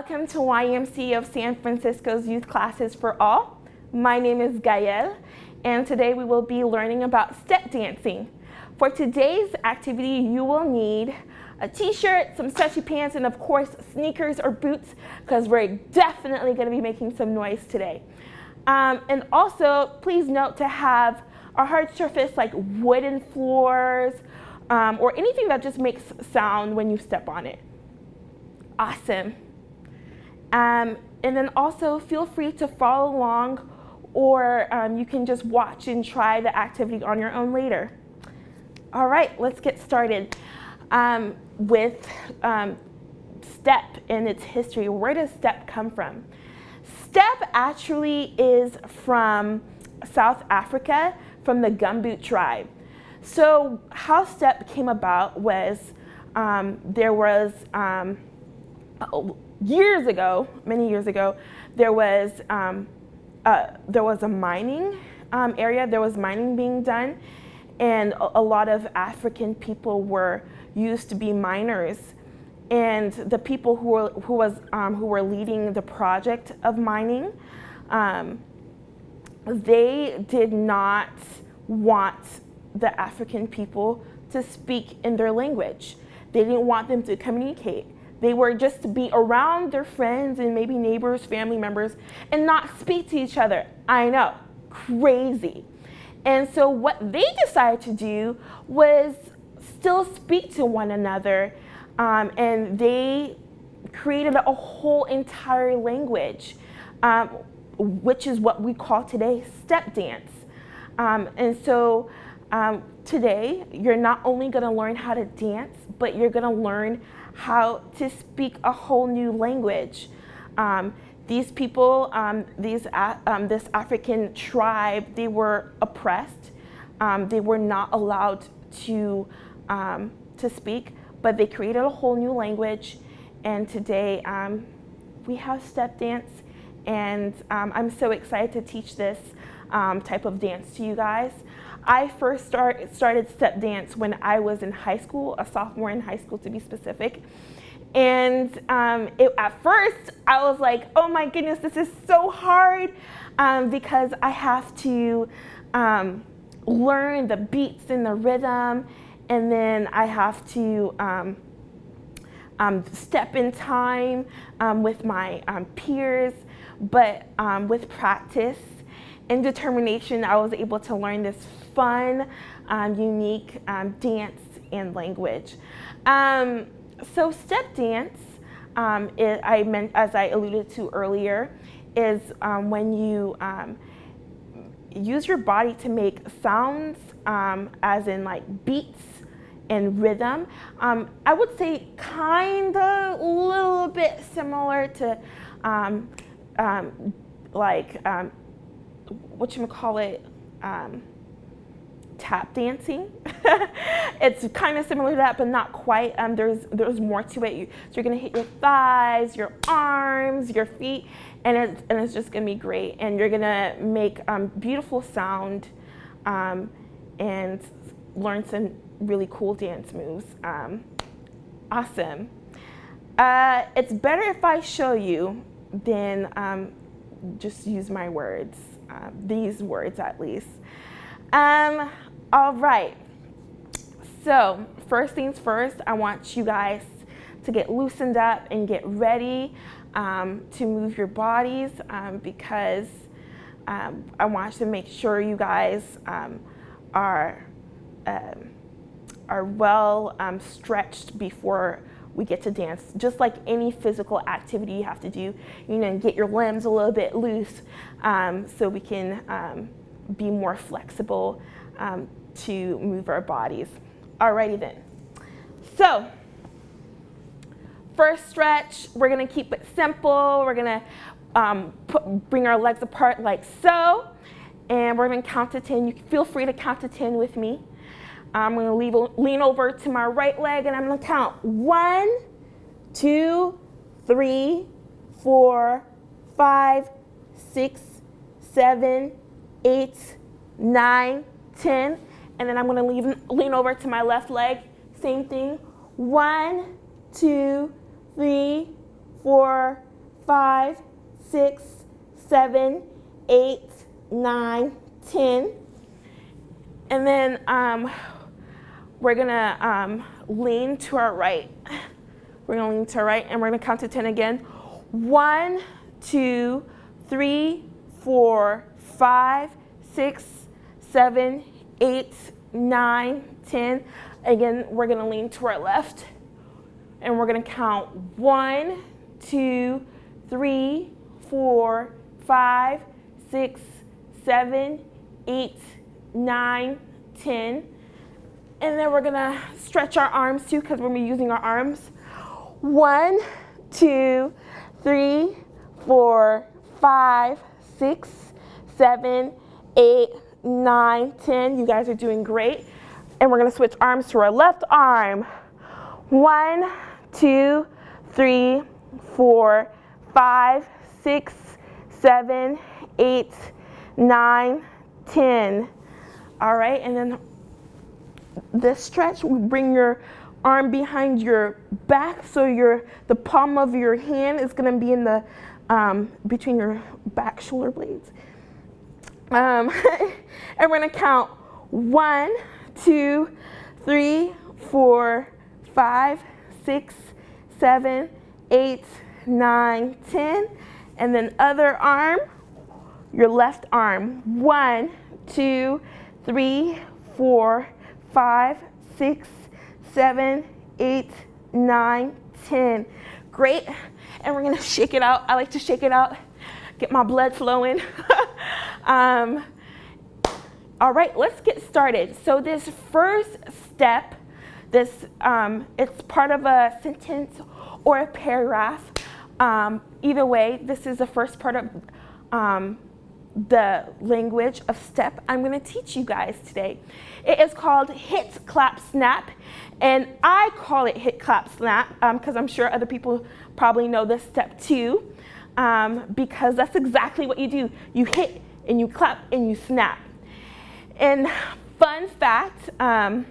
Welcome to YMCA of San Francisco's Youth Classes for All. My name is Gaelle, and today we will be learning about step dancing. For today's activity, you will need a t-shirt, some stretchy pants, and of course sneakers or boots, because we're definitely going to be making some noise today. And also, please note to have a hard surface like wooden floors or anything that just makes sound when you step on it. Awesome. And then also feel free to follow along, or you can just watch and try the activity on your own later. All right, let's get started with step and its history. Where does step come from? Step actually is from South Africa, from the Gumboot tribe. So how step came about was there was many years ago, there was a mining area. There was mining being done, and a lot of African people were used to be miners. And the people who were leading the project of mining, they did not want the African people to speak in their language. They didn't want them to communicate. They were just to be around their friends and maybe neighbors, family members, and not speak to each other. I know, crazy. And so what they decided to do was still speak to one another, and they created a whole entire language, which is what we call today step dance. And so today, you're not only going to learn how to dance, but you're going to learn how to speak a whole new language. These people, this African tribe, they were oppressed. They were not allowed to speak, but they created a whole new language. And today we have step dance, and I'm so excited to teach this type of dance to you guys. I first started step dance when I was in high school, a sophomore in high school to be specific. And at first I was like, oh my goodness, this is so hard because I have to learn the beats and the rhythm, and then I have to step in time with my peers. But with practice and determination, I was able to learn this fun, unique dance and language. So step dance, as I alluded to earlier, is when you use your body to make sounds, as in like beats and rhythm. I would say kind of a little bit similar to tap dancing. It's kind of similar to that, but not quite. There's more to it. So you're gonna hit your thighs, your arms, your feet, and it's just gonna be great. And you're gonna make beautiful sound and learn some really cool dance moves. Awesome. It's better if I show you than just use my words, these words at least. All right, so first things first, I want you guys to get loosened up and get ready to move your bodies, because I want to make sure you guys are well stretched before we get to dance. Just like any physical activity you have to do, get your limbs a little bit loose so we can be more flexible to move our bodies. Alrighty then. So, first stretch, we're gonna keep it simple. We're gonna bring our legs apart like so, and we're gonna count to 10. You can feel free to count to 10 with me. I'm gonna lean over to my right leg, and I'm gonna count 1, 2, 3, 4, 5, 6, 7, 8, 9, 10, and then I'm going to lean over to my left leg. Same thing. 1, 2, 3, 4, 5, 6, 7, 8, 9, 10. And then we're gonna lean to our right. We're gonna lean to our right and we're gonna count to 10 again. 1, 2, 3, 4, 5, 6, 7, 8, 9, 10. Again, we're gonna lean to our left and we're gonna count 1, 2, 3, 4, 5, 6, 7, 8, 9, 10. And then we're gonna stretch our arms too because we're gonna be using our arms. 1, 2, 3, 4, 5, 6, 7, 8, 9, 10. You guys are doing great. And we're gonna switch arms to our left arm. 1, 2, 3, 4, 5, 6, 7, 8, 9, 10. All right, and then this stretch, bring your arm behind your back so the palm of your hand is gonna be in the between your back shoulder blades. And we're gonna count 1, 2, 3, 4, 5, 6, 7, 8, 9, 10. And then other arm, your left arm. 1, 2, 3, 4, 5, 6, 7, 8, 9, 10. Great. And we're gonna shake it out. I like to shake it out, get my blood flowing. All right, let's get started. So this first step, it's part of a sentence or a paragraph. Either way, this is the first part of the language of step I'm going to teach you guys today. It is called hit, clap, snap, and I call it hit, clap, snap because I'm sure other people probably know this step too, because that's exactly what you do. You hit and you clap and you snap. And fun fact, I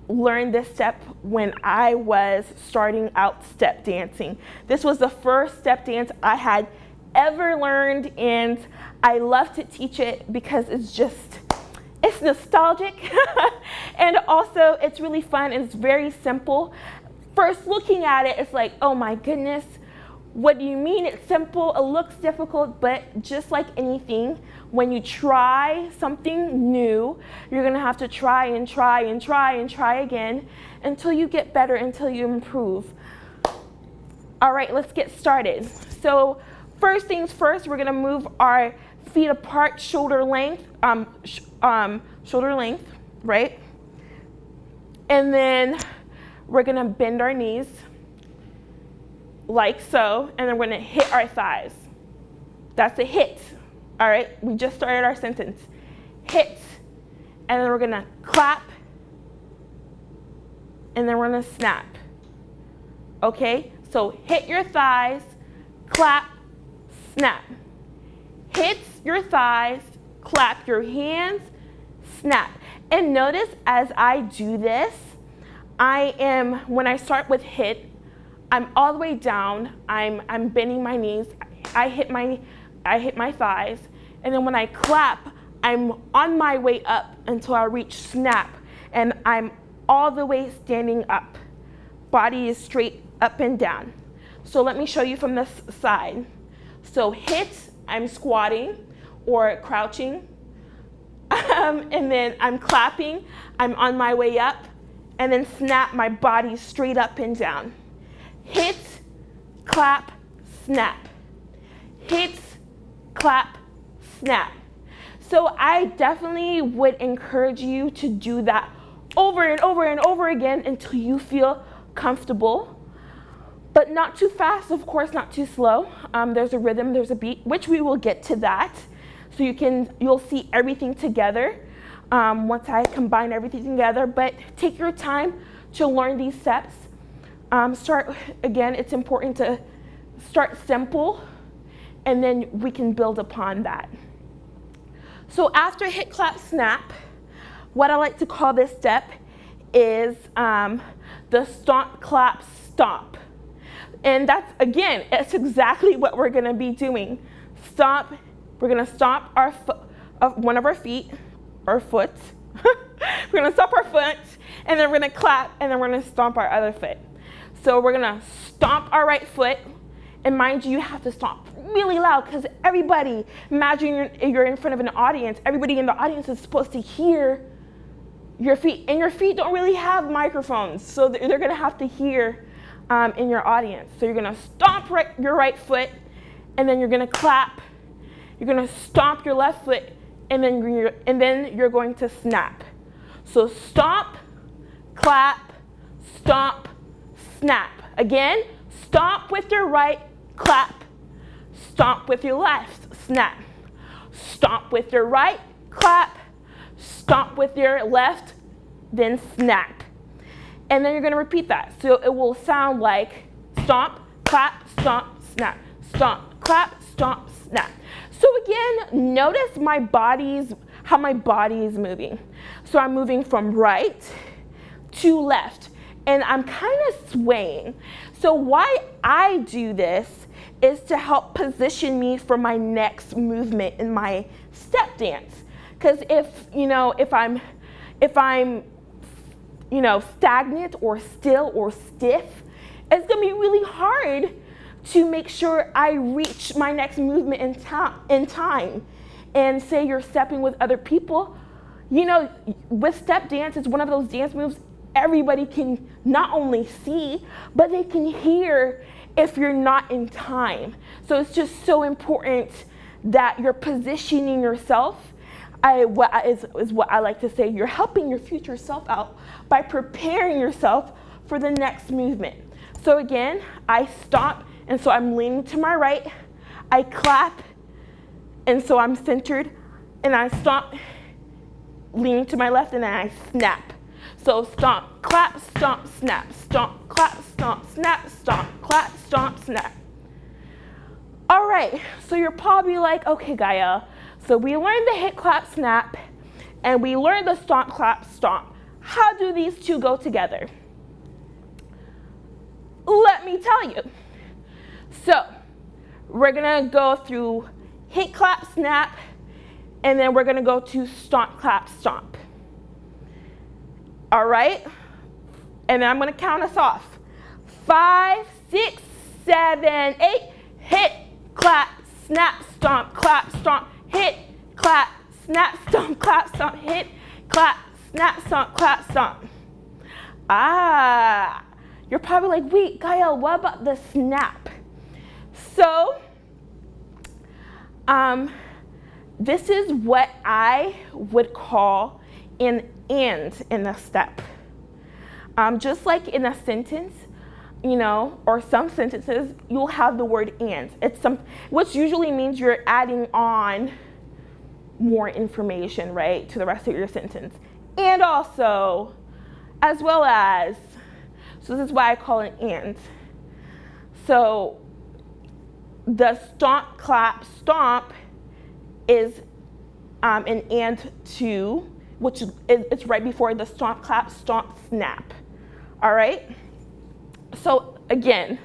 learned this step when I was starting out step dancing. This was the first step dance I had ever learned, and I love to teach it because it's nostalgic and also it's really fun and it's very simple. First looking at it, it's like, oh my goodness, what do you mean it's simple? It looks difficult, but just like anything, when you try something new, you're gonna have to try and try and try and try again until you get better, until you improve. All right, let's get started. So first things first, we're gonna move our feet apart, shoulder length, right? And then we're gonna bend our knees like so, and then we're gonna hit our thighs. That's a hit. All right, we just started our sentence. Hit, and then we're gonna clap, and then we're gonna snap. Okay, so hit your thighs, clap, snap. Hit your thighs, clap your hands, snap. And notice as I do this, when I start with hit, I'm all the way down, I'm bending my knees, I hit my thighs, and then when I clap, I'm on my way up until I reach snap, and I'm all the way standing up. Body is straight up and down. So let me show you from this side. So hit, I'm squatting or crouching, and then I'm clapping, I'm on my way up, and then snap, my body straight up and down. Hit, clap, snap. Hit, clap, snap. So I definitely would encourage you to do that over and over and over again until you feel comfortable, but not too fast, of course, not too slow. There's a rhythm, there's a beat, which we will get to that. So you'll see everything together once I combine everything together, but take your time to learn these steps. Again, it's important to start simple, and then we can build upon that. So after hit, clap, snap, what I like to call this step is the stomp, clap, stomp. And that's, again, it's exactly what we're gonna be doing. Stomp, we're gonna stomp our one of our feet, or foot. We're gonna stomp our foot, and then we're gonna clap, and then we're gonna stomp our other foot. So we're gonna stomp our right foot, and mind you, you have to stomp really loud, because everybody, imagine you're in front of an audience, everybody in the audience is supposed to hear your feet, and your feet don't really have microphones, so they're gonna have to hear in your audience. So you're gonna stomp your right foot, and then you're gonna clap. You're gonna stomp your left foot, and then you're going to snap. So stomp, clap, stomp, snap. Again, stomp with your right, clap, stomp with your left, snap. Stomp with your right, clap, stomp with your left, then snap. And then you're gonna repeat that. So it will sound like stomp, clap, stomp, snap. Stomp, clap, stomp, snap. So again, notice how my body is moving. So I'm moving from right to left, and I'm kind of swaying. So why I do this is to help position me for my next movement in my step dance. Because if I'm stagnant or still or stiff, it's gonna be really hard to make sure I reach my next movement in time. And say you're stepping with other people, with step dance, it's one of those dance moves everybody can not only see, but they can hear if you're not in time. So it's just so important that you're positioning yourself. What I like to say, you're helping your future self out by preparing yourself for the next movement. So again, I stomp, and so I'm leaning to my right. I clap, and so I'm centered, and I stomp, leaning to my left, and then I snap. So stomp, clap, stomp, snap, stomp, clap, stomp, snap, stomp, clap, stomp, snap. All right, so you're probably like, okay, Gaelle, so we learned the hit, clap, snap, and we learned the stomp, clap, stomp. How do these two go together? Let me tell you. So we're gonna go through hit, clap, snap, and then we're gonna go to stomp, clap, stomp. All right? And then I'm gonna count us off. 5, 6, 7, 8, hit, clap, snap, stomp, clap, stomp, hit, clap, snap, stomp, clap, stomp, hit, clap, snap, stomp, clap, stomp. You're probably like, wait, Gaelle, what about the snap? So, this is what I would call an and in a step. Just like in a sentence, or some sentences, you'll have the word and. Which usually means you're adding on more information, right, to the rest of your sentence. And also, as well as, so this is why I call it and. So the stomp, clap, stomp is an and to, which it's right before the stomp, clap, stomp, snap. All right? So again,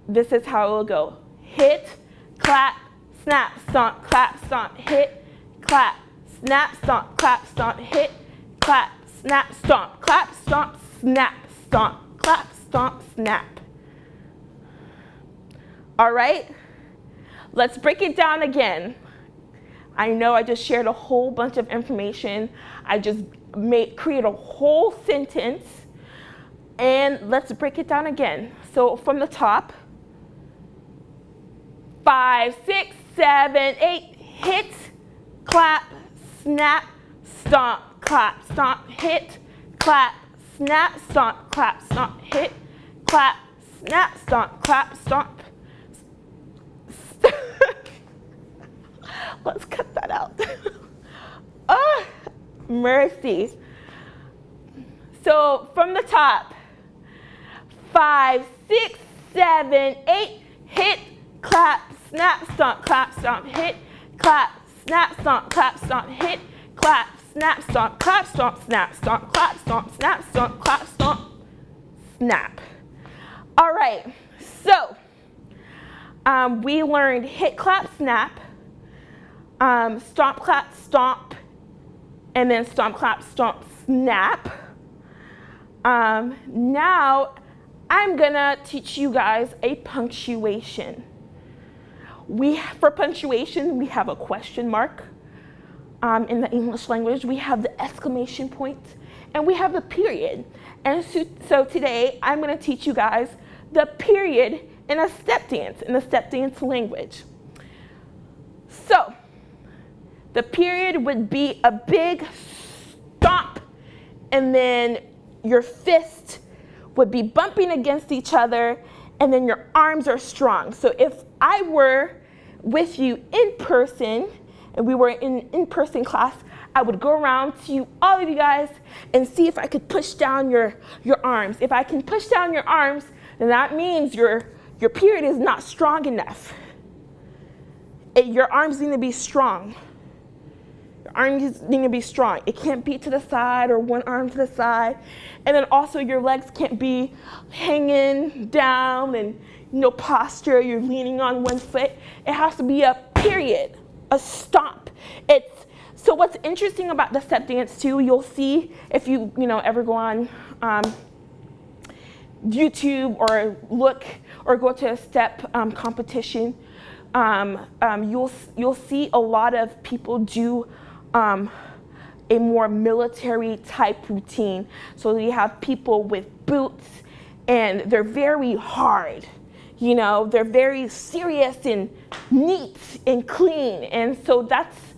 this is how it will go. Hit, clap, snap, stomp, clap, stomp, hit, clap, snap, stomp, clap, stomp, hit, clap, snap, stomp, clap, stomp, snap, stomp, clap, stomp, snap. All right? Let's break it down again. I know I just shared a whole bunch of information. I just create a whole sentence. And let's break it down again. So from the top, 5, 6, 7, 8, hit, clap, snap, stomp, clap, stomp, hit, clap, snap, stomp, clap, stomp, hit, clap, snap, stomp, clap, stomp. Let's cut that out. Oh, mercy. So from the top, 5, 6, 7, 8, hit, clap, snap, stomp, clap, stomp, hit, clap, snap, stomp, clap, stomp, hit, clap, snap, stomp, clap, stomp, snap, stomp, clap, stomp, snap, stomp, clap, stomp, snap. All right, We learned hit, clap, snap, stomp, clap, stomp, and then stomp, clap, stomp, snap. Now I'm gonna teach you guys a punctuation. For punctuation, we have a question mark. In the English language, we have the exclamation point, and we have the period. And so today, I'm gonna teach you guys the period in a step dance, in the step dance language. So, the period would be a big stomp, and then your fist would be bumping against each other, and then your arms are strong. So if I were with you in person, and we were in in-person class, I would go around to all of you guys and see if I could push down your arms. If I can push down your arms, then that means your period is not strong enough. Your arms need to be strong. Your arms need to be strong. It can't be to the side or one arm to the side. And then also your legs can't be hanging down and posture, you're leaning on one foot. It has to be a period. A stomp. So what's interesting about the step dance too, you'll see if you ever go on YouTube or look or go to a step competition, you'll see a lot of people do a more military type routine. So you have people with boots, and they're very hard. They're very serious and neat and clean, and so that's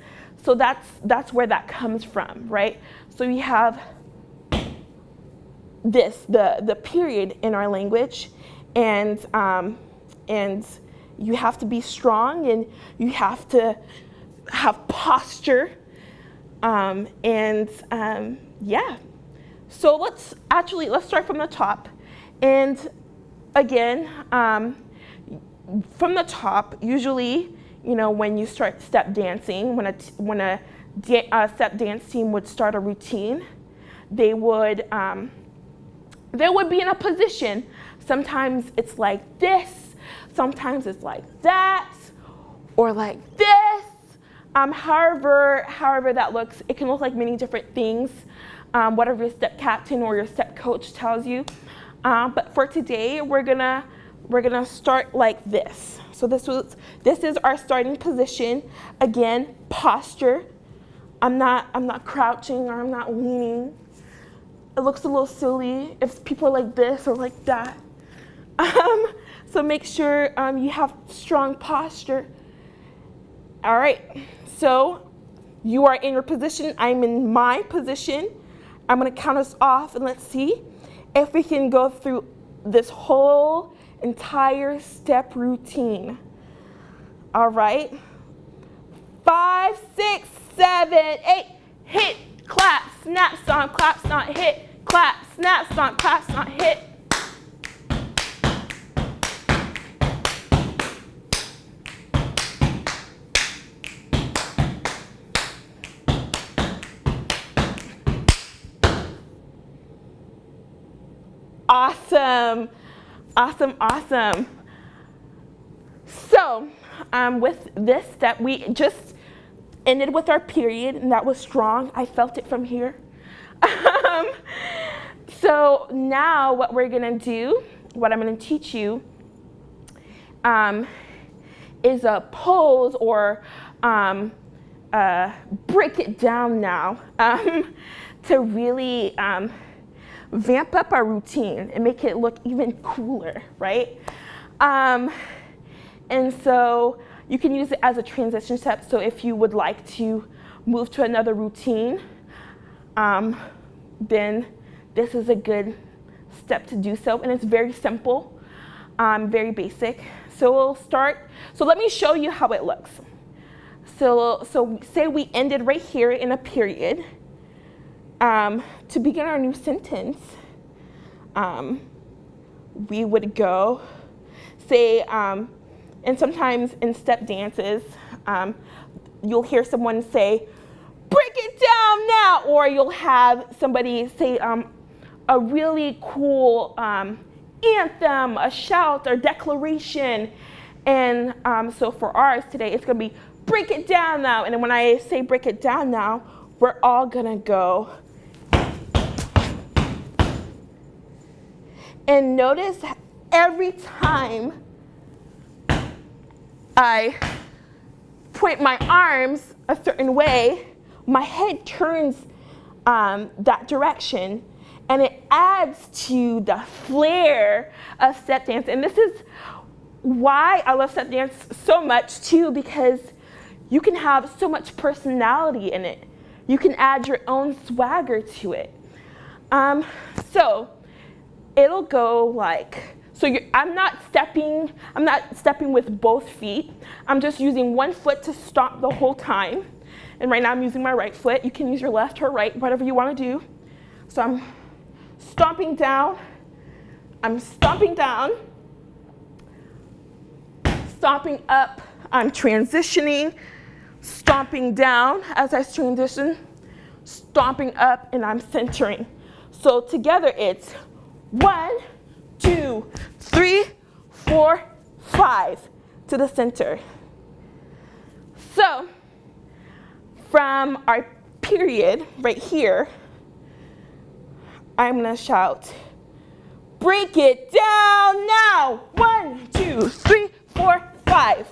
where that comes from, right? So you have the period in our language, and you have to be strong, and you have to have posture, yeah. So let's start from the top, and again, from the top, usually, when you start step dancing, when a step dance team would start a routine, they would be in a position. Sometimes it's like this, sometimes it's like that, or like this. However that looks, it can look like many different things, whatever your step captain or your step coach tells you. But for today, we're gonna start like this. So this is our starting position. Again, posture. I'm not crouching, or I'm not leaning. It looks a little silly if people are like this or like that. So make sure you have strong posture. All right. So you are in your position. I'm in my position. I'm gonna count us off, and let's see if we can go through this whole entire step routine. All right. 5, 6, 7, 8. Hit, clap, snap, stomp, clap, stomp, hit, clap, snap, stomp, clap, stomp, hit. Awesome, awesome, awesome. So with this step, we just ended with our period, and that was strong. I felt it from here. So now what we're gonna do, what I'm gonna teach you, is a pose, or break it down now, to really vamp up our routine and make it look even cooler, right? And so you can use it as a transition step. So if you would like to move to another routine, then this is a good step to do so. And it's very simple, very basic. So we'll start. So let me show you how it looks. So say we ended right here in a period. To begin our new sentence, we would go, say, and sometimes in step dances, you'll hear someone say, break it down now, or you'll have somebody say a really cool anthem, a shout or declaration, And so for ours today, it's gonna be break it down now. And then when I say break it down now, we're all gonna go. And notice every time I point my arms a certain way, my head turns that direction, and it adds to the flair of step dance. And this is why I love step dance so much too, because you can have so much personality in it. You can add your own swagger to it. So it'll go like, I'm not stepping with both feet. I'm just using one foot to stomp the whole time. And right now I'm using my right foot. You can use your left or right, whatever you want to do. So I'm stomping down. I'm stomping down. Stomping up. I'm transitioning. Stomping down as I transition. Stomping up, and I'm centering. So together it's 1, 2, 3, 4, 5 to the center. So from our period right here, I'm gonna shout, break it down now. 1, 2, 3, 4, 5.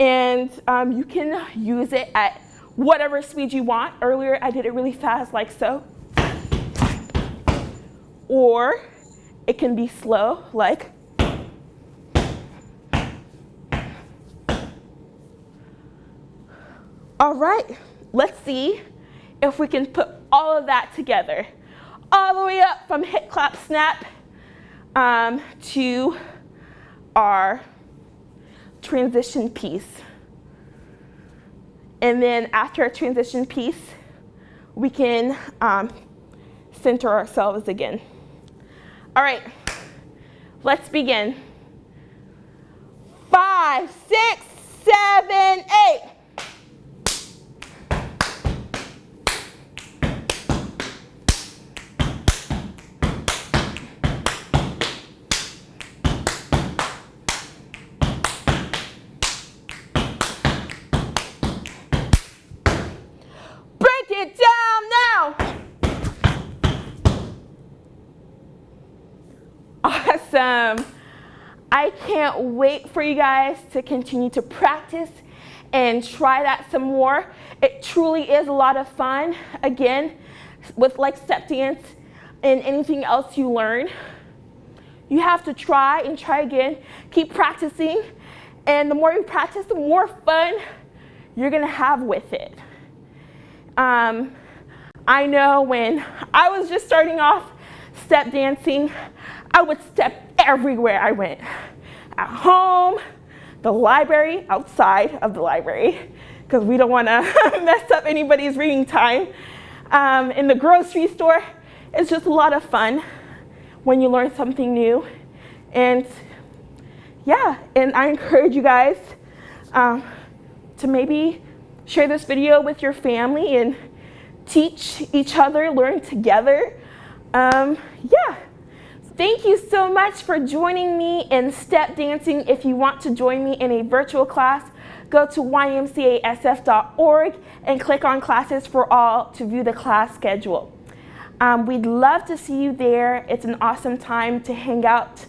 And you can use it at whatever speed you want. Earlier I did it really fast, like so. Or it can be slow, like. All right, let's see if we can put all of that together. All the way up from hip, clap, snap to our transition piece. And then after a transition piece, we can center ourselves again. All right, let's begin. 5, 6, 7, 8. Break it down now. Awesome. I can't wait for you guys to continue to practice and try that some more. It truly is a lot of fun. Again, with like step dance and anything else you learn, you have to try and try again. Keep practicing. And the more you practice, the more fun you're gonna have with it. I know when I was just starting off step dancing, I would step everywhere I went. At home, the library, outside of the library, because we don't want to mess up anybody's reading time. In the grocery store, it's just a lot of fun when you learn something new. And yeah, and I encourage you guys to maybe share this video with your family and teach each other, learn together. Yeah. Thank you so much for joining me in step dancing. If you want to join me in a virtual class, go to YMCASF.org and click on classes for all to view the class schedule. We'd love to see you there. It's an awesome time to hang out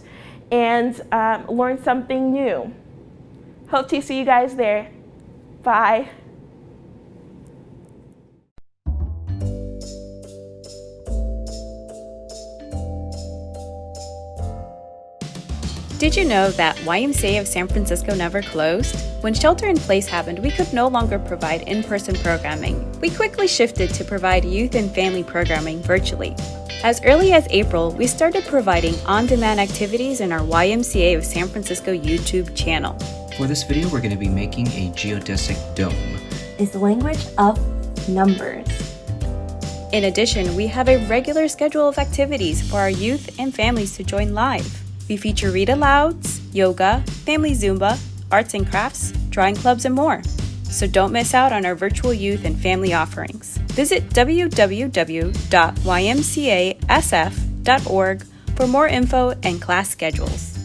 and learn something new. Hope to see you guys there. Bye. Did you know that YMCA of San Francisco never closed? When shelter-in-place happened, we could no longer provide in-person programming. We quickly shifted to provide youth and family programming virtually. As early as April, we started providing on-demand activities in our YMCA of San Francisco YouTube channel. For this video, we're going to be making a geodesic dome. Is the language of numbers. In addition, we have a regular schedule of activities for our youth and families to join live. We feature read-alouds, yoga, family Zumba, arts and crafts, drawing clubs, and more. So don't miss out on our virtual youth and family offerings. Visit www.ymcasf.org for more info and class schedules.